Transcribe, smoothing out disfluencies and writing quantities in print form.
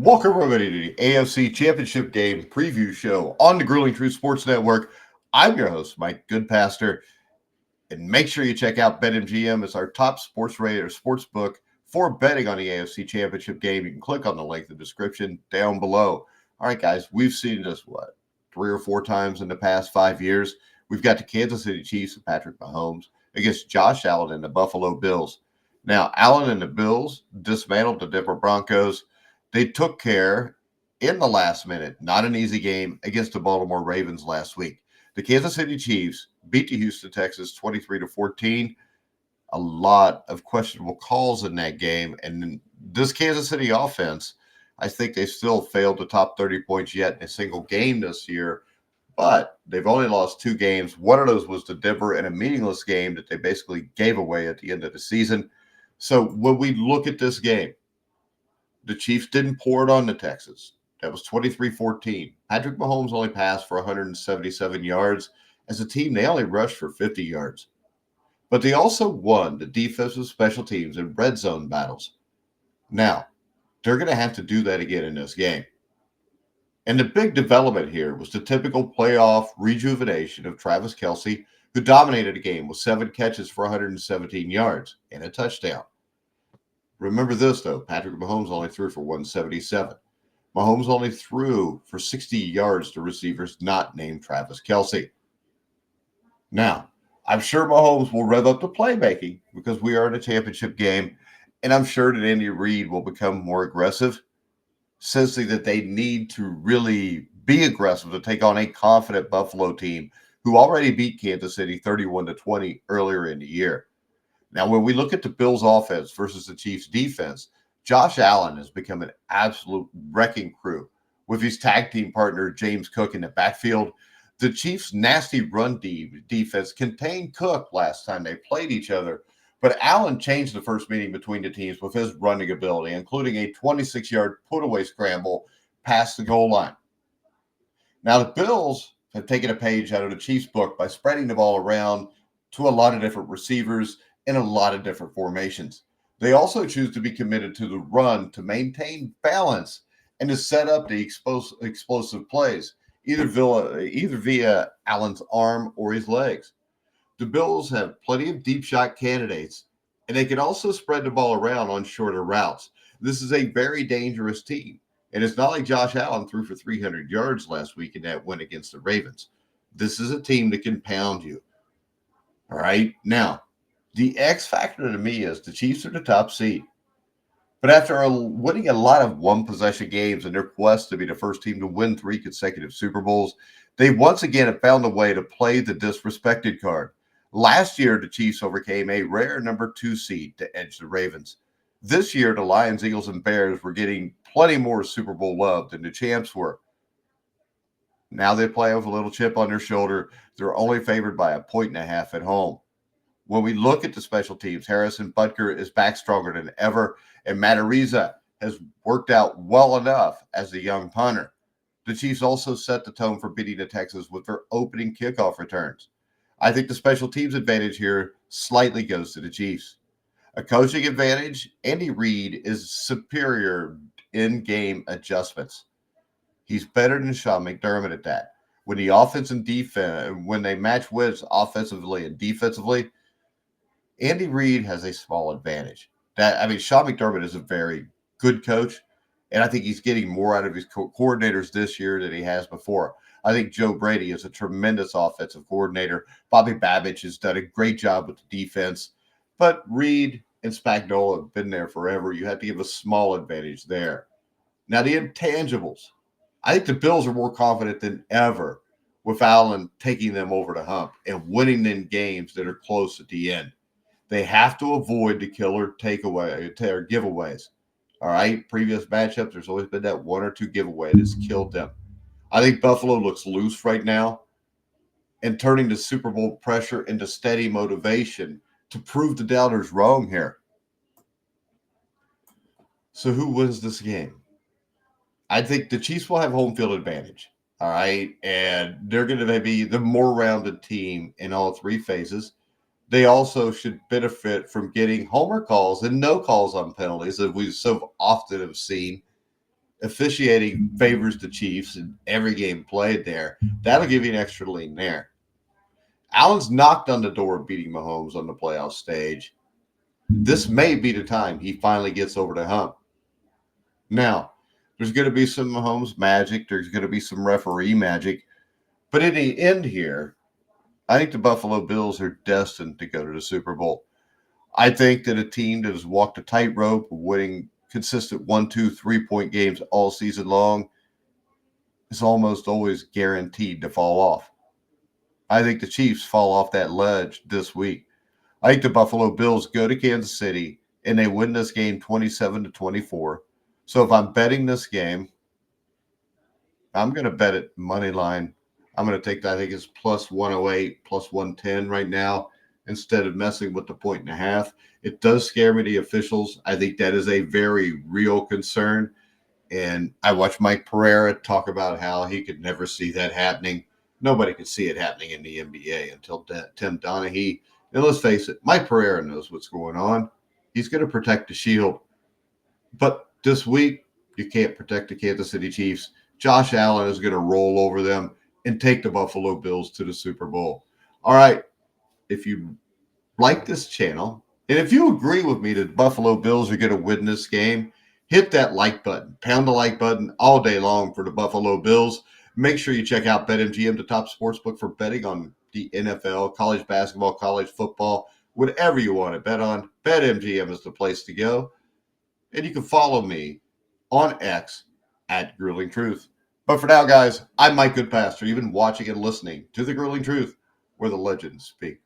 Welcome everybody to the AFC Championship game preview show on the Grueling Truth Sports Network. I'm your host, Mike Goodpaster, and make sure you check out BetMGM. It's our top sports rated sports book for betting on the AFC Championship game. You can click on the link in the description down below. All right, guys, we've seen this, 3 or 4 times in the past 5 years. We've got the Kansas City Chiefs and Patrick Mahomes against Josh Allen and the Buffalo Bills. Now, Allen and the Bills dismantled the Denver Broncos. They took care in the last minute, not an easy game, against the Baltimore Ravens last week. The Kansas City Chiefs beat the Houston Texans 23-14. A lot of questionable calls in that game. And this Kansas City offense, I think they still failed to top 30 points yet in a single game this year. But they've only lost 2 games. One of those was to Denver in a meaningless game that they basically gave away at the end of the season. So when we look at this game, the Chiefs didn't pour it on the Texans. That was 23-14. Patrick Mahomes only passed for 177 yards. As a team, they only rushed for 50 yards. But they also won the defensive special teams and red zone battles. Now, they're going to have to do that again in this game. And the big development here was the typical playoff rejuvenation of Travis Kelce, who dominated the game with 7 catches for 117 yards and a touchdown. Remember this, though. Patrick Mahomes only threw for 177. Mahomes only threw for 60 yards to receivers not named Travis Kelce. Now, I'm sure Mahomes will rev up the playmaking because we are in a championship game, and I'm sure that Andy Reid will become more aggressive, sensing that they need to really be aggressive to take on a confident Buffalo team who already beat Kansas City 31-20 earlier in the year. Now, when we look at the Bills' offense versus the Chiefs' defense, Josh Allen has become an absolute wrecking crew with his tag team partner, James Cook, in the backfield. The Chiefs' nasty run defense contained Cook last time they played each other, but Allen changed the first meeting between the teams with his running ability, including a 26-yard put-away scramble past the goal line. Now, the Bills have taken a page out of the Chiefs' book by spreading the ball around to a lot of different receivers in a lot of different formations. They also choose to be committed to the run to maintain balance and to set up the explosive plays, either via Allen's arm or his legs. The Bills have plenty of deep shot candidates, and they can also spread the ball around on shorter routes. This is a very dangerous team, and it's not like Josh Allen threw for 300 yards last week in that win against the Ravens. This is a team that can pound you. All right, now, the X factor to me is the Chiefs are the top seed. But after winning a lot of one-possession games in their quest to be the first team to win 3 consecutive Super Bowls, they once again have found a way to play the disrespected card. Last year, the Chiefs overcame a rare number 2 seed to edge the Ravens. This year, the Lions, Eagles, and Bears were getting plenty more Super Bowl love than the champs were. Now they play with a little chip on their shoulder. They're only favored by 1.5 at home. When we look at the special teams, Harrison Butker is back stronger than ever, and Matt Ariza has worked out well enough as the young punter. The Chiefs also set the tone for beating the Texans with their opening kickoff returns. I think the special teams advantage here slightly goes to the Chiefs. A coaching advantage, Andy Reid is superior in-game adjustments. He's better than Sean McDermott at that. When the offense and defense, when they match wits offensively and defensively, Andy Reid has a small advantage. Sean McDermott is a very good coach, and I think he's getting more out of his coordinators this year than he has before. I think Joe Brady is a tremendous offensive coordinator. Bobby Babich has done a great job with the defense, but Reid and Spagnuolo have been there forever. You have to give a small advantage there. Now, the intangibles. I think the Bills are more confident than ever with Allen taking them over the hump and winning in games that are close at the end. They have to avoid the killer takeaway or giveaways. All right. Previous matchups, there's always been that 1 or 2 giveaway that's killed them. I think Buffalo looks loose right now and turning the Super Bowl pressure into steady motivation to prove the doubters wrong here. So who wins this game? I think the Chiefs will have home field advantage. All right. And they're going to be the more rounded team in all 3 phases. They also should benefit from getting homer calls and no calls on penalties that we so often have seen officiating favors the Chiefs in every game played there. That'll give you an extra lean there. Allen's knocked on the door of beating Mahomes on the playoff stage. This may be the time he finally gets over the hump. Now, there's going to be some Mahomes magic. There's going to be some referee magic. But in the end here, I think the Buffalo Bills are destined to go to the Super Bowl. I think that a team that has walked a tightrope, winning consistent 1, 2, 3-point games all season long is almost always guaranteed to fall off. I think the Chiefs fall off that ledge this week. I think the Buffalo Bills go to Kansas City and they win this game 27-24. So if I'm betting this game, I'm going to bet it money line. I'm going to take that. I think it's plus 108, plus 110 right now instead of messing with the 1.5. It does scare me, the officials. I think that is a very real concern. And I watched Mike Pereira talk about how he could never see that happening. Nobody could see it happening in the NBA until Tim Donaghy. And let's face it, Mike Pereira knows what's going on. He's going to protect the shield. But this week, you can't protect the Kansas City Chiefs. Josh Allen is going to roll over them and take the Buffalo Bills to the Super Bowl. All right, if you like this channel, and if you agree with me that Buffalo Bills are going to win this game, hit that like button. Pound the like button all day long for the Buffalo Bills. Make sure you check out BetMGM, the top sportsbook for betting on the NFL, college basketball, college football, whatever you want to bet on. BetMGM is the place to go. And you can follow me on X at Grueling Truth. But for now, guys, I'm Mike Goodpaster. You've been watching and listening to The Grueling Truth, where the legends speak.